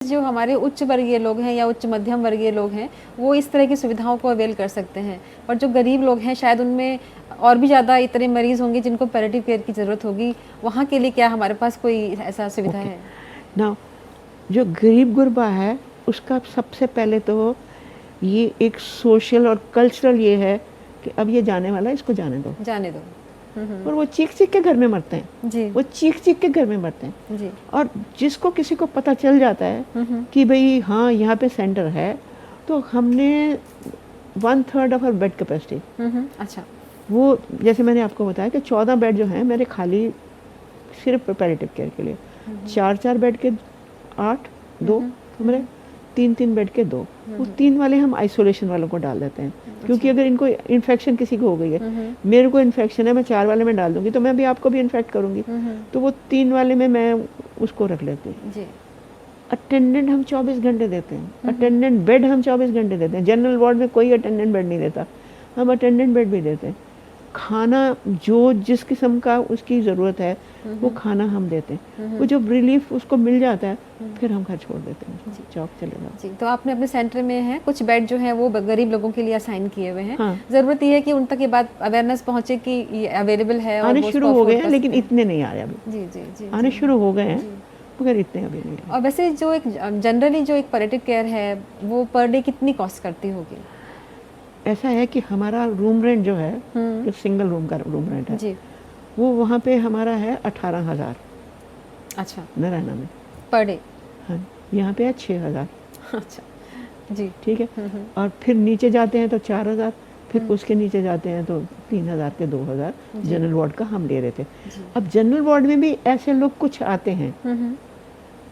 जो हमारे उच्च वर्गीय लोग हैं या उच्च मध्यम वर्गीय लोग हैं वो इस तरह की सुविधाओं को अवेल कर सकते हैं, और जो गरीब लोग हैं शायद उनमें और भी ज़्यादा इतने मरीज़ होंगे जिनको पैलिएटिव केयर की ज़रूरत होगी, वहाँ के लिए क्या हमारे पास कोई ऐसा सुविधा है? ना, जो गरीब गुरबा है उसका सबसे पहले तो ये एक सोशल और कल्चरल ये है कि अब ये जाने वाला है, इसको जाने दो। जाने दो। और वो चीख चीख के घर में मरते हैं जी। वो चीख चीख के घर में मरते हैं जी। और जिसको किसी को पता चल जाता है कि भाई हाँ यहाँ पे सेंटर है, तो हमने 1/3 ऑफ आवर बेड कैपेसिटी, अच्छा। वो जैसे मैंने आपको बताया कि 14 बेड जो हैं मेरे खाली सिर्फ पैलिएटिव केयर के लिए, 4 बेड के 8, 2 कमरे, 3 बेड के 2, वो 3 वाले हम आइसोलेशन वालों को डाल देते हैं, क्योंकि अगर इनको इन्फेक्शन किसी को हो गई है, मेरे को इन्फेक्शन है, मैं 4 वाले में डाल दूंगी तो मैं भी आपको भी इन्फेक्ट करूंगी, तो वो 3 वाले में मैं उसको रख लेती हूँ। अटेंडेंट हम 24 घंटे देते हैं, अटेंडेंट बेड हम 24 घंटे देते हैं। जनरल वार्ड में कोई अटेंडेंट बेड नहीं देता, हम अटेंडेंट बेड भी देते हैं। खाना जो जिस किस्म का उसकी ज़रूरत है वो खाना हम देते हैं, वो जब रिलीफ उसको मिल जाता है फिर हम घर छोड़ देते हैं, चौक चले जाते हैं। तो आपने अपने सेंटर में है कुछ बेड जो है वो गरीब लोगों के लिए असाइन किए हुए हैं। हाँ। ज़रूरत ये है कि उन तक ये बात अवेयरनेस पहुंचे कि ये अवेलेबल है, आने शुरू हो गए हैं लेकिन इतने नहीं आ रहे अभी। जी जी जी आने शुरू हो गए हैं मगर इतने अभी नहीं आ। और वैसे जो एक जनरली जो एक पैलिएटिव केयर है वो पर डे कितनी कॉस्ट करती होगी? ऐसा है कि हमारा रूम रेंट जो है, जो सिंगल रूम का रूम रेंट है जी, वो वहाँ पे हमारा है 18,000। अच्छा, नारायणा में पर डे। हाँ, यहाँ पे है 6,000। अच्छा जी, ठीक है। और फिर नीचे जाते हैं तो 4,000, फिर उसके नीचे जाते हैं तो 3,000 के 2,000 जनरल वार्ड का हम ले रहे थे। अब जनरल वार्ड में भी ऐसे लोग कुछ आते हैं,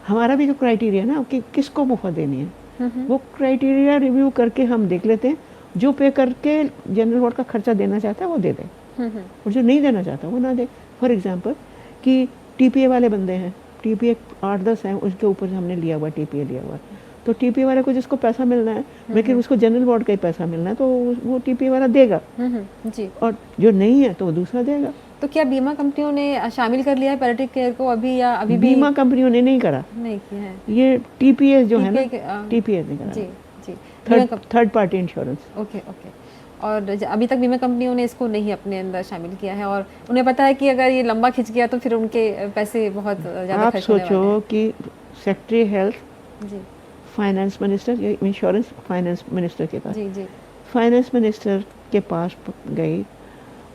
हमारा भी जो क्राइटेरिया ना कि किसको मुफ्त देनी है, वो क्राइटेरिया रिव्यू करके हम देख लेते हैं, जो पे करके जनरल वार्ड का खर्चा देना चाहता है वो दे दे, और जो नहीं देना चाहता वो ना दे। फॉर एग्जांपल कि टीपीए वाले बंदे हैं, टीपीए 8-10 हैं, उसके ऊपर हमने लिया हुआ टीपीए लिया हुआ, तो टीपीए वाले को जिसको पैसा मिलना है, लेकिन उसको जनरल वार्ड का ही पैसा मिलना है, तो वो टीपीए वाला देगा जी, और जो नहीं है तो वो दूसरा देगा। तो क्या बीमा कंपनियों ने शामिल कर लिया है पैलिएटिव केयर को अभी, या अभी भी बीमा कंपनियों ने नहीं करा, नहीं किया है? ये टीपीए जो है ना, टीपीए ने जी करा, जी, third party insurance. Okay okay. और अभी तक बीमा कंपनियों ने इसको नहीं अपने अंदर शामिल किया है, और उन्हें पता है कि अगर ये लंबा खिंच गया तो फिर उनके पैसे बहुत ज़्यादा आप खर्च होने वाले सोचो कि सेक्रेटरी हेल्थ, जी finance minister, insurance finance minister के पास, जी जी, फाइनेंस मिनिस्टर के पास गई,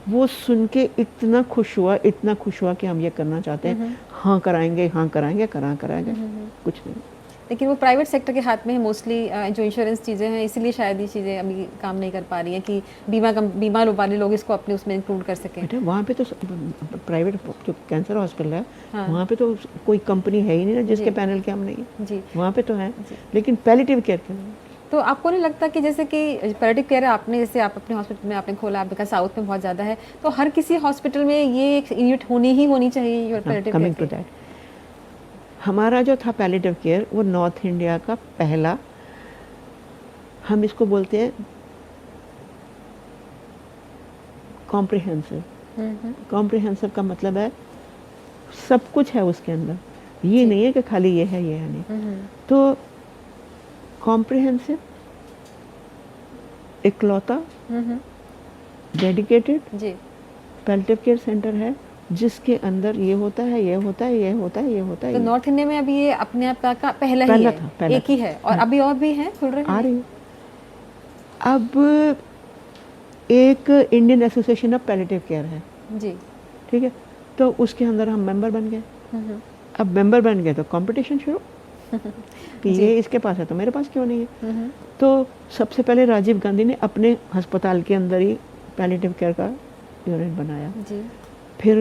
वो सुन के इतना खुश हुआ, इतना खुश हुआ कि हम ये करना चाहते हैं, हाँ कराएंगे, हाँ कराएंगे, कराएंगे, कुछ नहीं। लेकिन वो प्राइवेट सेक्टर के हाथ में है मोस्टली, जो इंश्योरेंस चीज़ें हैं, इसीलिए शायद ये चीज़ें अभी काम नहीं कर पा रही हैं कि बीमा वाले लोग इसको अपने उसमें इंक्लूड कर सकें। बेटा वहाँ पे तो प्राइवेट जो कैंसर हॉस्पिटल है, हाँ। वहाँ पे तो कोई कंपनी है ही नहीं ना जिसके पैनल के हम नहीं, जी, वहाँ पे तो है, लेकिन पैलिएटिव केयर के नहीं। तो आपको नहीं लगता कि जैसे कि पैलिएटिव केयर आपने, जैसे आप अपने हॉस्पिटल में आपने खोला, आपने कहा साउथ में बहुत ज़्यादा है, तो हर किसी हॉस्पिटल में ये एक यूनिट होनी चाहिए palliative coming to care? That, हमारा जो था पैलिएटिव केयर वो नॉर्थ इंडिया का पहला, हम इसको बोलते हैं कॉम्प्रिहेंसिव। कॉम्प्रिहेंसिव का मतलब है सब कुछ है उसके अंदर, ये नहीं है कि खाली ये है नहीं। तो कॉम्प्रिहेंसिव, इकलौता डेडिकेटेड जी, पैलिएटिव केयर सेंटर है जिसके अंदर ये होता है, ये होता है, ये होता है, ये होता है। तो नॉर्थ इंडिया में अभी ये अपने आप का पहला ही है, था, पहला एक ही है, और अभी और भी हैं, खुल रहे हैं, आ रही है। अब एक Indian association of palliative care है, जी, ठीक है, तो उसके अंदर हम मेंबर बन गए। अब मेंबर बन गए तो कंपटीशन शुरू कि ये इसके पास है तो मेरे पास क्यों नहीं है। तो सबसे पहले राजीव गांधी ने अपने अस्पताल के अंदर ही पैलिएटिव केयर का यूनिट बनाया, जी, फिर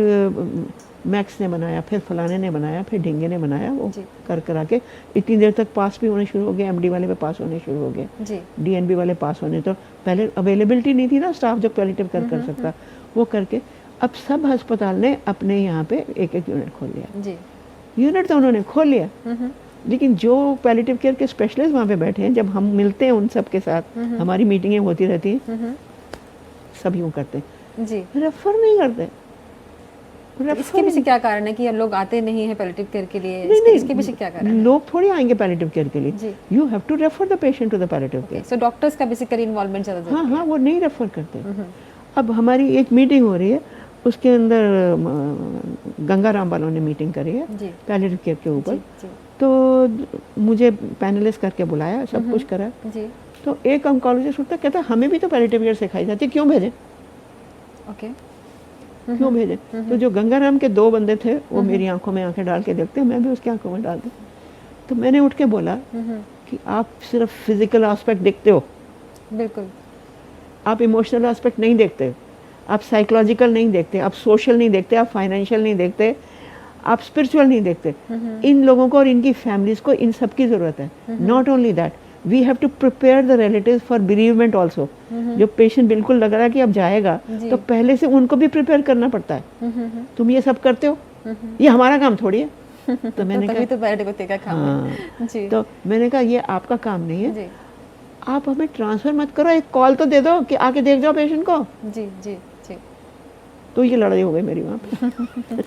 मैक्स ने बनाया, फिर फलाने ने बनाया, फिर ढिंगे ने बनाया, वो करा के इतनी देर तक पास भी होने शुरू हो गए, एमडी वाले पे पास होने शुरू हो गए, डीएनबी वाले पास होने, तो पहले अवेलेबिलिटी नहीं थी ना स्टाफ जो पैलिएटिव केयर कर सकता, वो करके अब सब अस्पताल ने अपने यहाँ पे एक यूनिट खोल लिया। यूनिट तो उन्होंने खोल लिया, लेकिन जो पैलिएटिव केयर के स्पेशलिस्ट वहाँ पे बैठे हैं, जब हम मिलते हैं उन सब के साथ, हमारी मीटिंगें होती रहती हैं, सब यूँ करते हैं, रेफर नहीं करते, इसके पीछे क्या कारण है कि हम लोग आते नहीं हैं पैलिएटिव केयर के लिए? इसके पीछे क्या कारण है? लोग थोड़ी आएंगे पैलिएटिव केयर के लिए, जी। You have to refer the patient to the palliative care. So doctors का बेसिकली इन्वॉल्वमेंट ज़्यादा हाँ जरूरी हाँ, वो नहीं रेफर करते। है। अब हमारी एक मीटिंग हो रही है, उसके अंदर गंगाराम वालों ने मीटिंग करी है जी पैलिएटिव केयर के ऊपर, जी तो मुझे पैनलिस्ट करके बुलाया, सब कुछ करा। जी तो एक ऑन्कोलॉजिस्ट उठता कहता हमें भी तो पैलिएटिव केयर सिखाई जाती है, क्यों भेजें, ओके क्यों भेजें? तो जो गंगाराम के दो बंदे थे वो मेरी आंखों में आंखें डाल के देखते, मैं भी उसकी आंखों में डालती। तो मैंने उठ के बोला कि आप सिर्फ फिजिकल एस्पेक्ट देखते हो, बिल्कुल आप इमोशनल एस्पेक्ट नहीं देखते, आप साइकोलॉजिकल नहीं देखते, आप सोशल नहीं देखते, आप फाइनेंशियल नहीं देखते, आप स्पिरिचुअल नहीं देखते। इन लोगों को और इनकी फैमिलीज को इन सब की ज़रूरत है। Not only that, we have to prepare the relatives for bereavement also. जो पेशेंट बिल्कुल लग रहा है कि अब जाएगा, तो पहले से उनको भी प्रिपेयर करना पड़ता है। तुम ये सब करते हो, ये हमारा काम थोड़ी है। तो मैंने तभी तो कहा पैलिएटिव केयर का काम है। जी तो मैंने कहा ये आपका काम नहीं है, जी आप हमें ट्रांसफ़र मत करो, एक कॉल तो दे दो कि आके देख जाओ पेशेंट को। जी जी जी तो ये लड़ाई हो गई मेरी वहाँ पे।